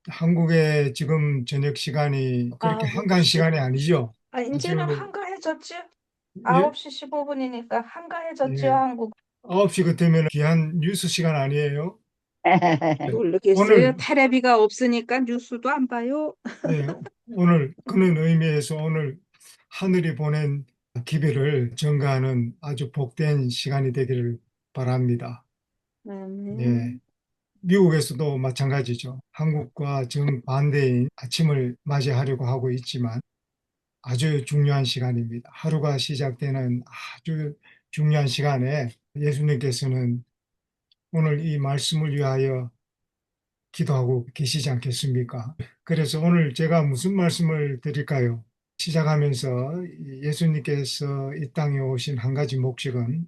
한국의 지금 저녁 시간이 그렇게 아, 한가한 시간이 아니죠? 아주, 이제는 한가해졌지? 예, 9시 15분이니까 한가해졌지, 예. 한국. 9시 그때면 귀한 뉴스 시간 아니에요? 네. 모르겠어요. 오늘, 테레비가 없으니까 뉴스도 안 봐요. 네, 오늘 그런 의미에서 오늘 하늘이 보낸 기별을 전가하는 아주 복된 시간이 되기를 바랍니다. 네. 음, 미국에서도 마찬가지죠. 한국과 정반대인 아침을 맞이하려고 하고 있지만 아주 중요한 시간입니다. 하루가 시작되는 아주 중요한 시간에 예수님께서는 오늘 이 말씀을 위하여 기도하고 계시지 않겠습니까? 그래서 오늘 제가 무슨 말씀을 드릴까요? 시작하면서 예수님께서 이 땅에 오신 한 가지 목적은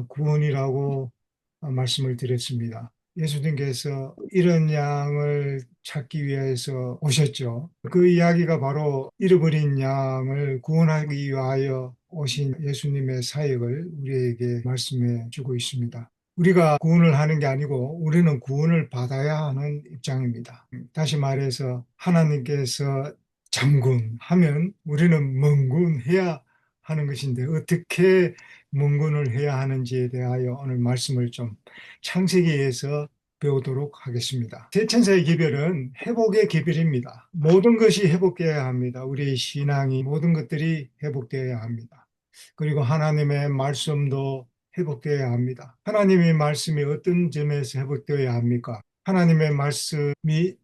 구원이라고 말씀을 드렸습니다. 예수님께서 이런 양을 찾기 위해서 오셨죠. 그 이야기가 바로 잃어버린 양을 구원하기 위하여 오신 예수님의 사역을 우리에게 말씀해 주고 있습니다. 우리가 구원을 하는 게 아니고 우리는 구원을 받아야 하는 입장입니다. 다시 말해서 하나님께서 장군하면 우리는 멍군해야 하는 것인데 어떻게 문군을 해야 하는지에 대하여 오늘 말씀을 좀 창세기에서 배우도록 하겠습니다. 대천사의 기별은 회복의 기별입니다. 모든 것이 회복되어야 합니다. 우리의 신앙이 모든 것들이 회복되어야 합니다. 그리고 하나님의 말씀도 회복되어야 합니다. 하나님의 말씀이 어떤 점에서 회복되어야 합니까? 하나님의 말씀이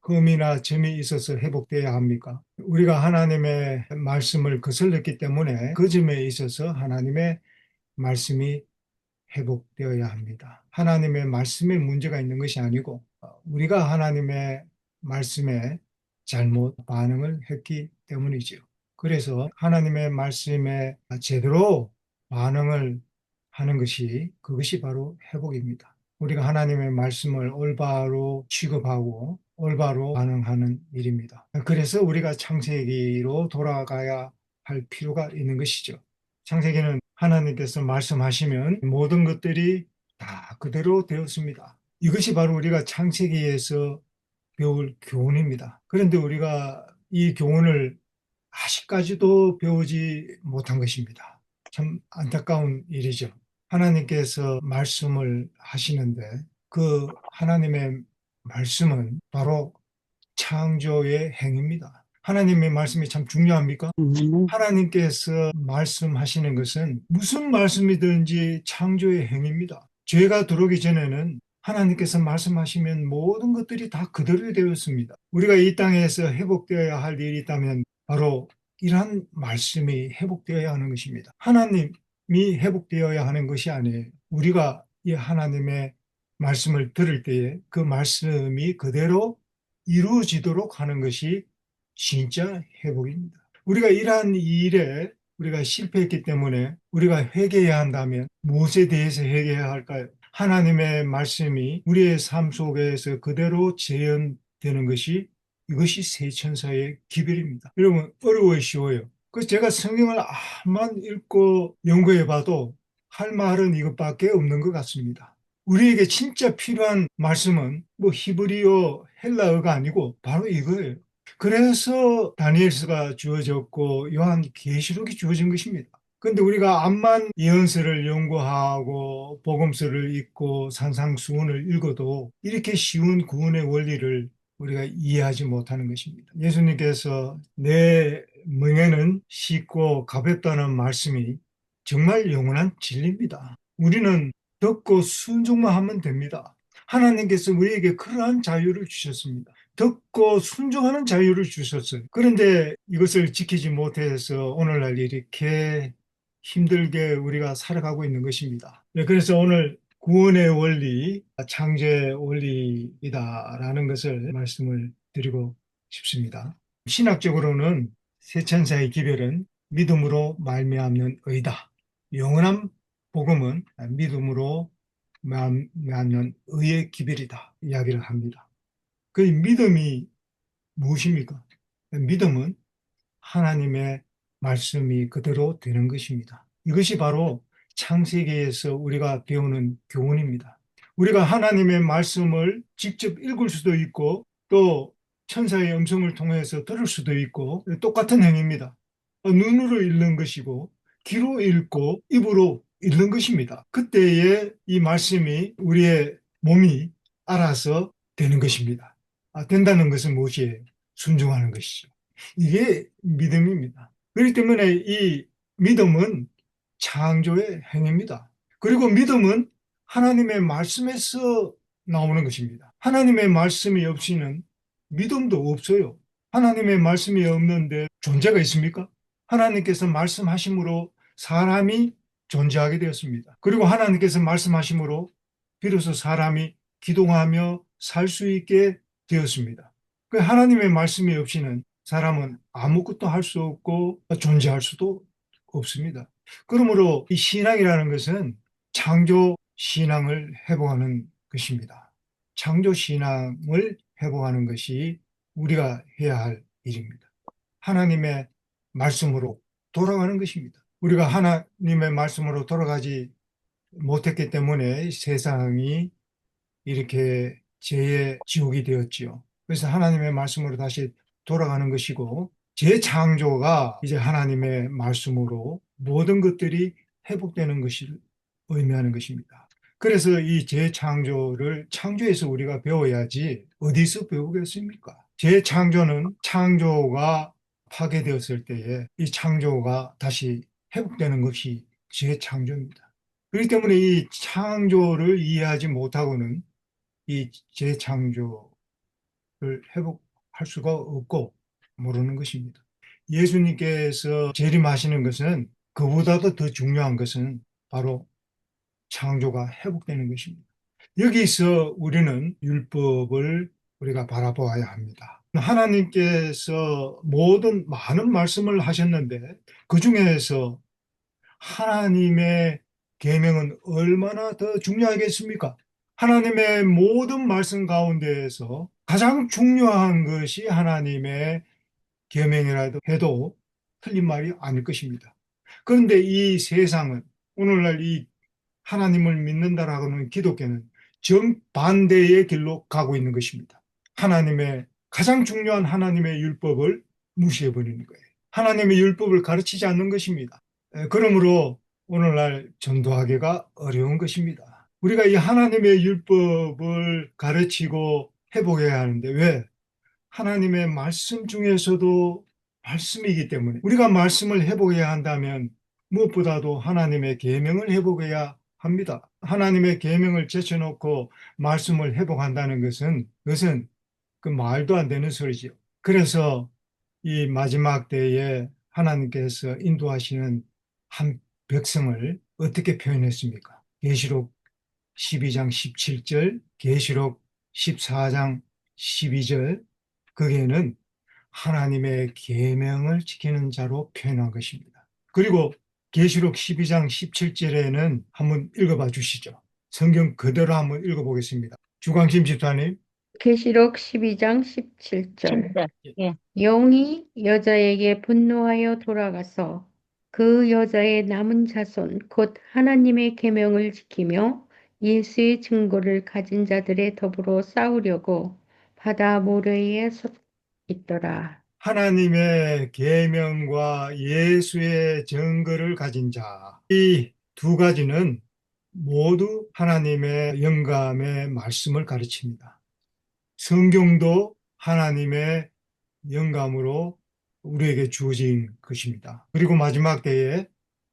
흠이나 점이 있어서 회복되어야 합니까? 우리가 하나님의 말씀을 거슬렀기 때문에 그 점에 있어서 하나님의 말씀이 회복되어야 합니다. 하나님의 말씀에 문제가 있는 것이 아니고 우리가 하나님의 말씀에 잘못 반응을 했기 때문이지요. 그래서 하나님의 말씀에 제대로 반응을 하는 것이 그것이 바로 회복입니다. 우리가 하나님의 말씀을 올바로 취급하고 올바로 반응하는 일입니다. 그래서 우리가 창세기로 돌아가야 할 필요가 있는 것이죠. 창세기는 하나님께서 말씀하시면 모든 것들이 다 그대로 되었습니다. 이것이 바로 우리가 창세기에서 배울 교훈입니다. 그런데 우리가 이 교훈을 아직까지도 배우지 못한 것입니다. 참 안타까운 일이죠. 하나님께서 말씀을 하시는데 그 하나님의 말씀은 바로 창조의 행입니다. 하나님의 말씀이 참 중요합니까? 하나님께서 말씀하시는 것은 무슨 말씀이든지 창조의 행입니다. 죄가 들어오기 전에는 하나님께서 말씀하시면 모든 것들이 다 그대로 되었습니다. 우리가 이 땅에서 회복되어야 할 일이 있다면 바로 이러한 말씀이 회복되어야 하는 것입니다. 하나님이 회복되어야 하는 것이 아니에요. 우리가 이 하나님의 말씀을 들을 때에 그 말씀이 그대로 이루어지도록 하는 것이 진짜 회복입니다. 우리가 이러한 일에 우리가 실패했기 때문에 우리가 회개해야 한다면 무엇에 대해서 회개해야 할까요? 하나님의 말씀이 우리의 삶 속에서 그대로 재현되는 것이 이것이 세천사의 기별입니다. 여러분 어려워요, 쉬워요? 그래서 제가 성경을 암만 읽고 연구해 봐도 할 말은 이것밖에 없는 것 같습니다. 우리에게 진짜 필요한 말씀은 뭐 히브리어, 헬라어가 아니고 바로 이거예요. 그래서 다니엘서가 주어졌고 요한 계시록이 주어진 것입니다. 그런데 우리가 암만 예언서를 연구하고 복음서를 읽고 산상수훈을 읽어도 이렇게 쉬운 구원의 원리를 우리가 이해하지 못하는 것입니다. 예수님께서 내 멍에는 쉽고 가볍다는 말씀이 정말 영원한 진리입니다. 우리는 듣고 순종만 하면 됩니다. 하나님께서 우리에게 그러한 자유를 주셨습니다. 듣고 순종하는 자유를 주셨어요. 그런데 이것을 지키지 못해서 오늘날 이렇게 힘들게 우리가 살아가고 있는 것입니다. 네, 그래서 오늘 구원의 원리, 창조의 원리이다라는 것을 말씀을 드리고 싶습니다. 신학적으로는 세천사의 기별은 믿음으로 말미암는 의다. 영원한 복음은 믿음으로 말미암는 의의 기별이다. 이야기를 합니다. 그 믿음이 무엇입니까? 믿음은 하나님의 말씀이 그대로 되는 것입니다. 이것이 바로 창세기에서 우리가 배우는 교훈입니다. 우리가 하나님의 말씀을 직접 읽을 수도 있고 또 천사의 음성을 통해서 들을 수도 있고 똑같은 행위입니다. 눈으로 읽는 것이고 귀로 읽고 입으로 읽는 것입니다. 그때에 이 말씀이 우리의 몸이 알아서 되는 것입니다. 된다는 것은 무엇이에요? 순종하는 것이죠. 이게 믿음입니다. 그렇기 때문에 이 믿음은 창조의 행위입니다. 그리고 믿음은 하나님의 말씀에서 나오는 것입니다. 하나님의 말씀이 없이는 믿음도 없어요. 하나님의 말씀이 없는데 존재가 있습니까? 하나님께서 말씀하심으로 사람이 존재하게 되었습니다. 그리고 하나님께서 말씀하심으로 비로소 사람이 기동하며 살 수 있게 되었습니다. 그 하나님의 말씀이 없이는 사람은 아무것도 할 수 없고 존재할 수도 없습니다. 그러므로 이 신앙이라는 것은 창조 신앙을 회복하는 것입니다. 창조 신앙을 회복하는 것이 우리가 해야 할 일입니다. 하나님의 말씀으로 돌아가는 것입니다. 우리가 하나님의 말씀으로 돌아가지 못했기 때문에 세상이 이렇게 죄의 지옥이 되었지요. 그래서 하나님의 말씀으로 다시 돌아가는 것이고, 재창조가 이제 하나님의 말씀으로 모든 것들이 회복되는 것을 의미하는 것입니다. 그래서 이 재창조를 창조에서 우리가 배워야지 어디서 배우겠습니까? 재창조는 창조가 파괴되었을 때에 이 창조가 다시 회복되는 것이 재창조입니다. 그렇기 때문에 이 창조를 이해하지 못하고는 이 재창조를 회복할 수가 없고 모르는 것입니다. 예수님께서 재림하시는 것은 그보다도 더 중요한 것은 바로 창조가 회복되는 것입니다. 여기서 우리는 율법을 우리가 바라보아야 합니다. 하나님께서 많은 말씀을 하셨는데 그 중에서 하나님의 계명은 얼마나 더 중요하겠습니까? 하나님의 모든 말씀 가운데에서 가장 중요한 것이 하나님의 계명이라도 해도 틀린 말이 아닐 것입니다. 그런데 이 세상은 오늘날 이 하나님을 믿는다라고는 기독교는 정반대의 길로 가고 있는 것입니다. 가장 중요한 하나님의 율법을 무시해 버리는 거예요. 하나님의 율법을 가르치지 않는 것입니다. 그러므로 오늘날 전도하기가 어려운 것입니다. 우리가 이 하나님의 율법을 가르치고 회복해야 하는데 왜? 하나님의 말씀 중에서도 말씀이기 때문에 우리가 말씀을 회복해야 한다면 무엇보다도 하나님의 계명을 회복해야 합니다. 하나님의 계명을 제쳐놓고 말씀을 회복한다는 것은 그 말도 안 되는 소리죠. 그래서 이 마지막 때에 하나님께서 인도하시는 한 백성을 어떻게 표현했습니까? 계시록 12장 17절, 계시록 14장 12절, 거기에는 하나님의 계명을 지키는 자로 표현한 것입니다. 그리고 계시록 12장 17절에는 한번 읽어봐 주시죠. 성경 그대로 한번 읽어보겠습니다. 주광심 집사님. 계시록 12장 17절. 예. 영이 여자에게 분노하여 돌아가서 그 여자의 남은 자손 곧 하나님의 계명을 지키며 예수의 증거를 가진 자들에 더불어 싸우려고 바다 모래에 서 있더라. 하나님의 계명과 예수의 증거를 가진 자. 이 두 가지는 모두 하나님의 영감의 말씀을 가르칩니다. 성경도 하나님의 영감으로 우리에게 주어진 것입니다. 그리고 마지막 때에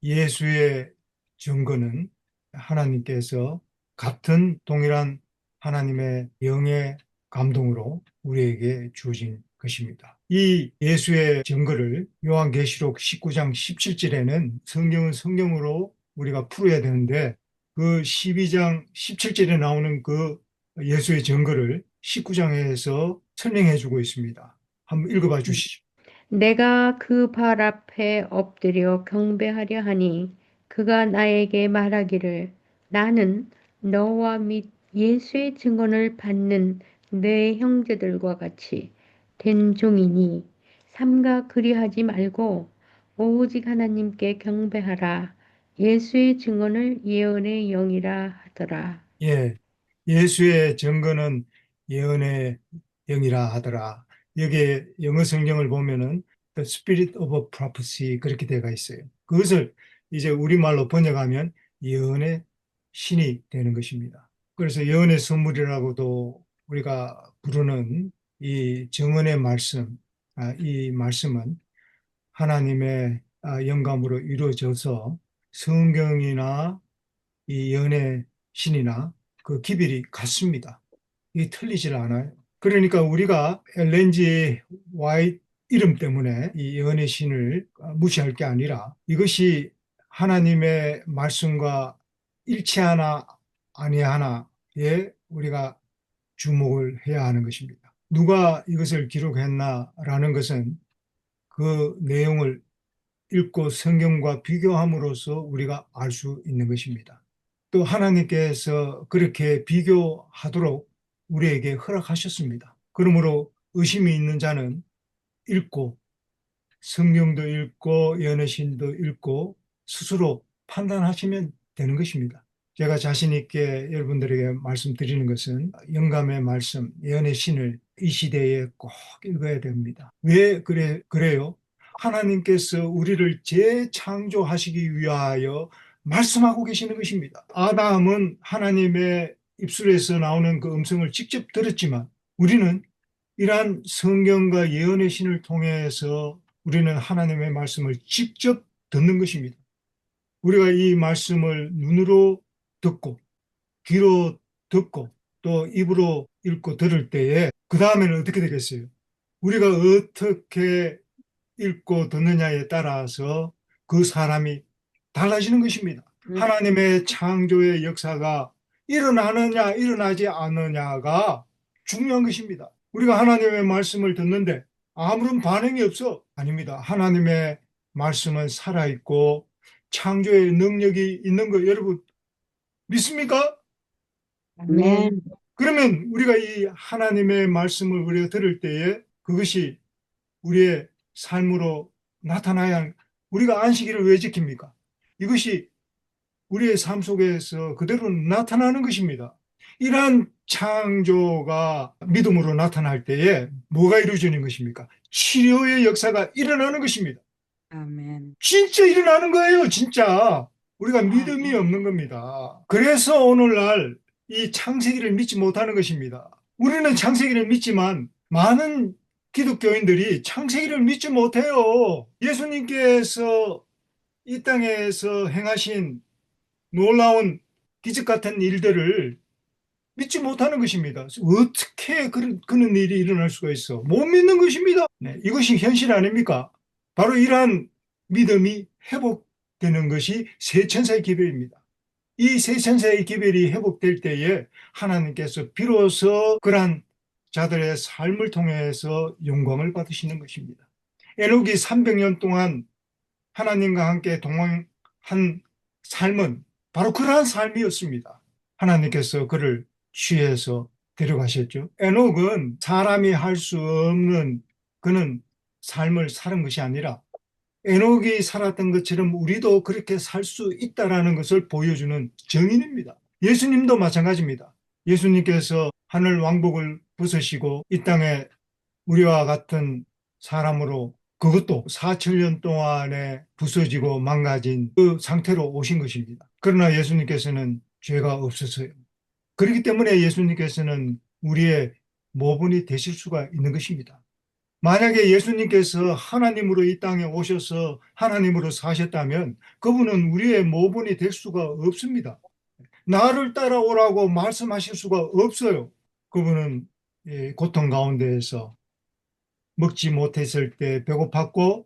예수의 증거는 하나님께서 같은 동일한 하나님의 영의 감동으로 우리에게 주어진 것입니다. 이 예수의 증거를 요한계시록 19장 17절에는 성경은 성경으로 우리가 풀어야 되는데 그 12장 17절에 나오는 그 예수의 증거를 19장에서 설명해 주고 있습니다. 한번 읽어봐 주시죠. 내가 그 발 앞에 엎드려 경배하려 하니 그가 나에게 말하기를 나는 너와 및 예수의 증언을 받는 내 형제들과 같이 된 종이니 삼가 그리하지 말고 오직 하나님께 경배하라. 예수의 증언을 예언의 영이라 하더라. 예, 예수의 증거는 예언의 영이라 하더라. 여기에 영어 성경을 보면은 The Spirit of Prophecy 그렇게 되어 있어요. 그것을 이제 우리말로 번역하면 예언의 신이 되는 것입니다. 그래서 예언의 선물이라고도 우리가 부르는 이 정언의 말씀, 이 말씀은 하나님의 영감으로 이루어져서 성경이나 이 예언의 신이나 그 기별이 같습니다. 이게 틀리질 않아요. 그러니까 우리가 엘렌지 와이트 이름 때문에 이 예언의 신을 무시할 게 아니라 이것이 하나님의 말씀과 일치하나 아니하나에 우리가 주목을 해야 하는 것입니다. 누가 이것을 기록했나라는 것은 그 내용을 읽고 성경과 비교함으로써 우리가 알 수 있는 것입니다. 또 하나님께서 그렇게 비교하도록 우리에게 허락하셨습니다. 그러므로 의심이 있는 자는 읽고 성경도 읽고 연애신도 읽고 스스로 판단하시면 되는 것입니다. 제가 자신 있게 여러분들에게 말씀드리는 것은 영감의 말씀, 예언의 신을 이 시대에 꼭 읽어야 됩니다. 왜 그래요? 하나님께서 우리를 재창조하시기 위하여 말씀하고 계시는 것입니다. 아담은 하나님의 입술에서 나오는 그 음성을 직접 들었지만 우리는 이러한 성경과 예언의 신을 통해서 우리는 하나님의 말씀을 직접 듣는 것입니다. 우리가 이 말씀을 눈으로 듣고 귀로 듣고 또 입으로 읽고 들을 때에 그 다음에는 어떻게 되겠어요? 우리가 어떻게 읽고 듣느냐에 따라서 그 사람이 달라지는 것입니다. 하나님의 창조의 역사가 일어나느냐 일어나지 않느냐가 중요한 것입니다. 우리가 하나님의 말씀을 듣는데 아무런 반응이 없어. 아닙니다. 하나님의 말씀은 살아있고 창조의 능력이 있는 거 여러분 믿습니까? 아멘. 그러면 우리가 이 하나님의 말씀을 우리가 들을 때에 그것이 우리의 삶으로 나타나야 하는, 우리가 안식일을 왜 지킵니까? 이것이 우리의 삶 속에서 그대로 나타나는 것입니다. 이러한 창조가 믿음으로 나타날 때에 뭐가 이루어지는 것입니까? 치료의 역사가 일어나는 것입니다. 아멘. 진짜 일어나는 거예요, 진짜. 우리가 믿음이 없는 겁니다. 그래서 오늘날 이 창세기를 믿지 못하는 것입니다. 우리는 창세기를 믿지만 많은 기독교인들이 창세기를 믿지 못해요. 예수님께서 이 땅에서 행하신 놀라운 기적 같은 일들을 믿지 못하는 것입니다. 어떻게 그런 일이 일어날 수가 있어? 못 믿는 것입니다. 네, 이것이 현실 아닙니까? 바로 이러한 믿음이 회복되는 것이 새 천사의 기별입니다. 이 새 천사의 기별이 회복될 때에 하나님께서 비로소 그러한 자들의 삶을 통해서 영광을 받으시는 것입니다. 에녹이 300년 동안 하나님과 함께 동행한 삶은 바로 그러한 삶이었습니다. 하나님께서 그를 취해서 데려가셨죠. 에녹은 사람이 할 수 없는 그는 삶을 사는 것이 아니라 에녹이 살았던 것처럼 우리도 그렇게 살 수 있다라는 것을 보여주는 증인입니다. 예수님도 마찬가지입니다. 예수님께서 하늘 왕복을 벗으시고 이 땅에 우리와 같은 사람으로 그것도 4천년 동안에 부서지고 망가진 그 상태로 오신 것입니다. 그러나 예수님께서는 죄가 없었어요. 그렇기 때문에 예수님께서는 우리의 모분이 되실 수가 있는 것입니다. 만약에 예수님께서 하나님으로 이 땅에 오셔서 하나님으로 사셨다면 그분은 우리의 모분이 될 수가 없습니다. 나를 따라오라고 말씀하실 수가 없어요. 그분은 고통 가운데에서 먹지 못했을 때 배고팠고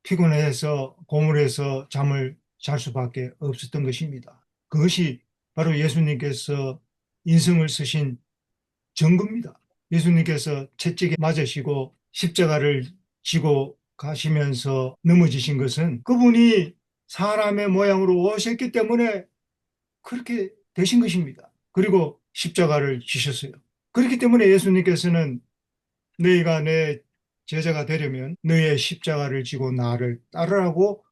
피곤해서 고물해서 잠을 잘 수밖에 없었던 것입니다. 그것이 바로 예수님께서 인생을 쓰신 증거입니다. 예수님께서 채찍에 맞으시고 십자가를 지고 가시면서 넘어지신 것은 그분이 사람의 모양으로 오셨기 때문에 그렇게 되신 것입니다. 그리고 십자가를 지셨어요. 그렇기 때문에 예수님께서는 너희가 내 제자가 되려면 너희의 십자가를 지고 나를 따르라고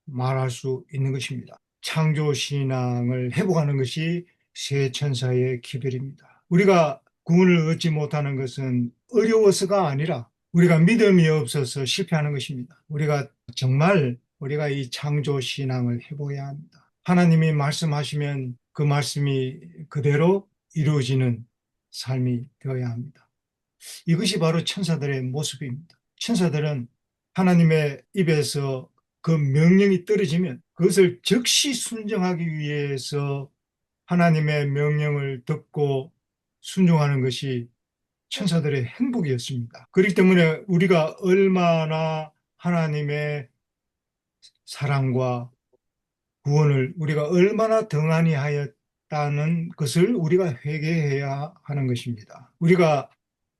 말할 수 있는 것입니다. 창조신앙을 회복하는 것이 새 천사의 기별입니다. 우리가 구원을 얻지 못하는 것은 어려워서가 아니라 우리가 믿음이 없어서 실패하는 것입니다. 우리가 이 창조 신앙을 해보야 합니다. 하나님이 말씀하시면 그 말씀이 그대로 이루어지는 삶이 되어야 합니다. 이것이 바로 천사들의 모습입니다. 천사들은 하나님의 입에서 그 명령이 떨어지면 그것을 즉시 순종하기 위해서 하나님의 명령을 듣고 순종하는 것이 천사들의 행복이었습니다. 그렇기 때문에 우리가 얼마나 하나님의 사랑과 구원을 우리가 얼마나 등한히 하였다는 것을 우리가 회개해야 하는 것입니다. 우리가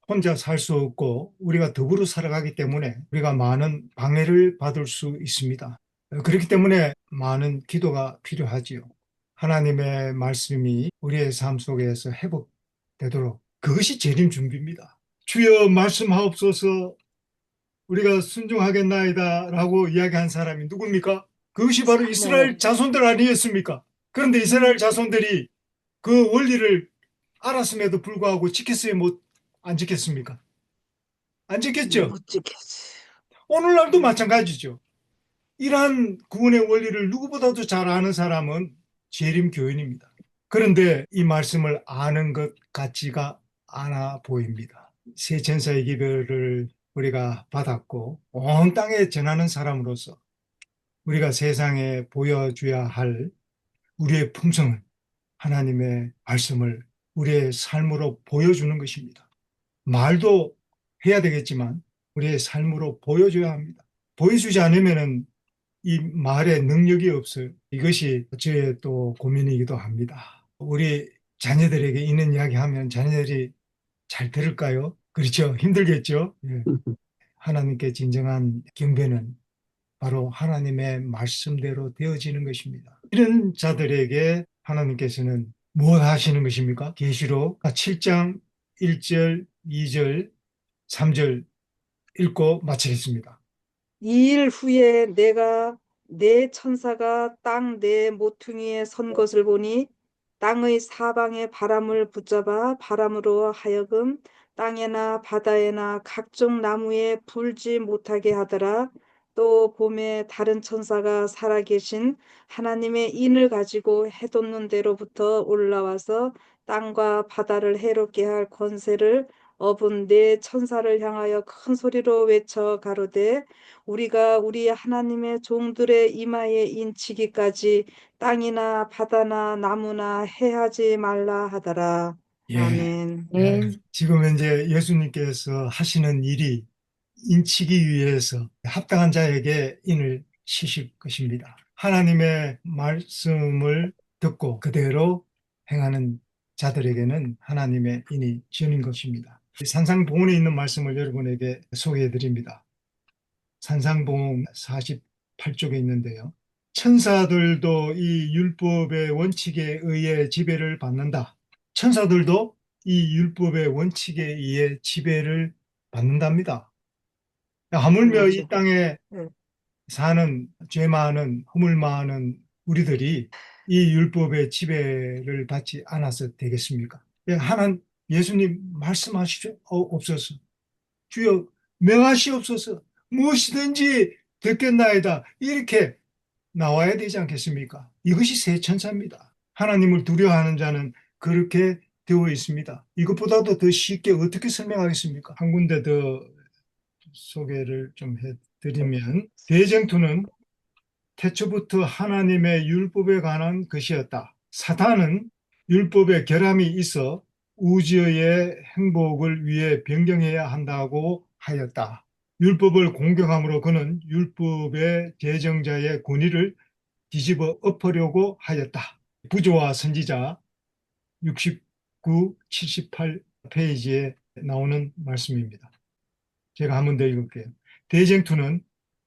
혼자 살 수 없고 우리가 더불어 살아가기 때문에 우리가 많은 방해를 받을 수 있습니다. 그렇기 때문에 많은 기도가 필요하지요. 하나님의 말씀이 우리의 삶 속에서 회복되도록 그것이 재림 준비입니다. 주여 말씀하옵소서 우리가 순종하겠나이다 라고 이야기한 사람이 누굽니까? 그것이 바로 이스라엘 자손들 아니었습니까? 그런데 이스라엘 자손들이 그 원리를 알았음에도 불구하고 지켰어요? 안 지켰습니까? 안 지켰죠? 못 지켰지. 오늘날도 마찬가지죠. 이러한 구원의 원리를 누구보다도 잘 아는 사람은 재림 교인입니다. 그런데 이 말씀을 아는 것 같지가 않아 보입니다. 새 천사의 기별을 우리가 받았고 온 땅에 전하는 사람으로서 우리가 세상에 보여줘야 할 우리의 품성은 하나님의 말씀을 우리의 삶으로 보여주는 것입니다. 말도 해야 되겠지만 우리의 삶으로 보여줘야 합니다. 보여주지 않으면 이 말에 능력이 없어요. 이것이 저의 또 고민이기도 합니다. 우리 자녀들에게 있는 이야기 하면 자녀들이 잘 들을까요? 그렇죠. 힘들겠죠. 예. 하나님께 진정한 경배는 바로 하나님의 말씀대로 되어지는 것입니다. 이런 자들에게 하나님께서는 무엇 하시는 것입니까? 계시록 7장 1절, 2절, 3절 읽고 마치겠습니다. 2일 후에 내가 네 천사가 땅 네 모퉁이에 선 것을 보니 땅의 사방에 바람을 붙잡아 바람으로 하여금 땅에나 바다에나 각종 나무에 불지 못하게 하더라. 또 봄에 다른 천사가 살아계신 하나님의 인을 가지고 해돋는 데로부터 올라와서 땅과 바다를 해롭게 할 권세를 얻은 네 천사를 향하여 큰 소리로 외쳐 가로되 우리가 우리 하나님의 종들의 이마에 인치기까지 땅이나 바다나 나무나 해하지 말라 하더라. 예, 아멘. 지금 이제 예수님께서 하시는 일이 인치기 위해서 합당한 자에게 인을 치실 것입니다. 하나님의 말씀을 듣고 그대로 행하는 자들에게는 하나님의 인이 지는 것입니다. 산상보훈에 있는 말씀을 여러분에게 소개해 드립니다. 산상보훈 48쪽에 있는데요. 천사들도 이 율법의 원칙에 의해 지배를 받는다. 천사들도 이 율법의 원칙에 의해 지배를 받는답니다. 하물며 이 맞아. 땅에 네. 사는 죄 많은 허물 많은 우리들이 이 율법의 지배를 받지 않아서 되겠습니까? 예수님 말씀하시죠. 없어서 주여 명하시옵소서 무엇이든지 듣겠나이다 이렇게 나와야 되지 않겠습니까? 이것이 새 천사입니다. 하나님을 두려워하는 자는 그렇게 되어 있습니다. 이것보다도 더 쉽게 어떻게 설명하겠습니까? 한 군데 더 소개를 좀 해드리면 대쟁투는 태초부터 하나님의 율법에 관한 것이었다. 사탄은 율법에 결함이 있어 우주의 행복을 위해 변경해야 한다고 하였다. 율법을 공격함으로 그는 율법의 제정자의 권위를 뒤집어 엎으려고 하였다. 부조와 선지자 69, 78 페이지에 나오는 말씀입니다. 제가 한 번 더 읽을게요. 대쟁투는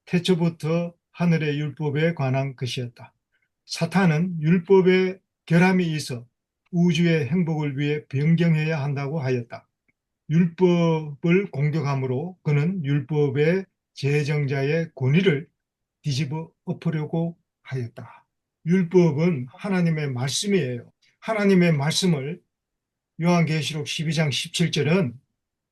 태초부터 하늘의 율법에 관한 것이었다. 사탄은 율법에 결함이 있어 우주의 행복을 위해 변경해야 한다고 하였다. 율법을 공격함으로 그는 율법의 제정자의 권위를 뒤집어 엎으려고 하였다. 율법은 하나님의 말씀이에요. 하나님의 말씀을 요한계시록 12장 17절은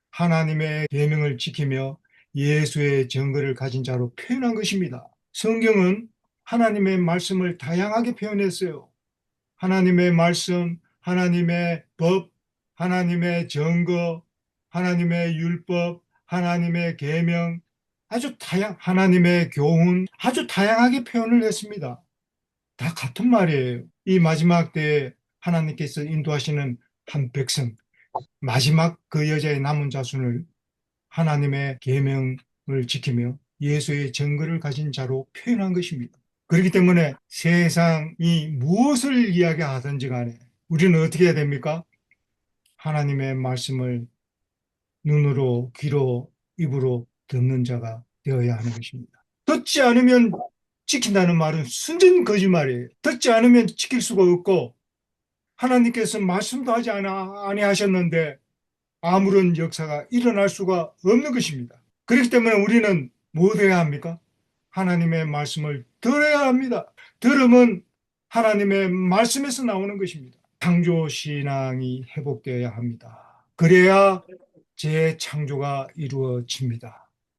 하나님의 계명을 지키며 예수의 증거를 가진 자로 표현한 것입니다. 성경은 하나님의 말씀을 다양하게 표현했어요. 하나님의 말씀, 하나님의 법, 하나님의 증거, 하나님의 율법, 하나님의 계명, 하나님의 교훈, 아주 다양하게 표현을 했습니다. 다 같은 말이에요. 이 마지막 때에 하나님께서 인도하시는 한 백성, 마지막 그 여자의 남은 자손을 하나님의 계명을 지키며 예수의 증거를 가진 자로 표현한 것입니다. 그렇기 때문에 세상이 무엇을 이야기하든지 간에 우리는 어떻게 해야 됩니까? 하나님의 말씀을 눈으로, 귀로, 입으로 듣는 자가 되어야 하는 것입니다. 듣지 않으면 지킨다는 말은 순전 거짓말이에요. 듣지 않으면 지킬 수가 없고 하나님께서 말씀도 하지 아니하셨는데 아무런 역사가 일어날 수가 없는 것입니다. 그렇기 때문에 우리는 뭐 해야 합니까? 하나님의 말씀을 들어야 합니다. 들으면 하나님의 말씀에서 나오는 것입니다. 창조신앙이 회복되어야 합니다. 그래야 재창조가 이루어집니다.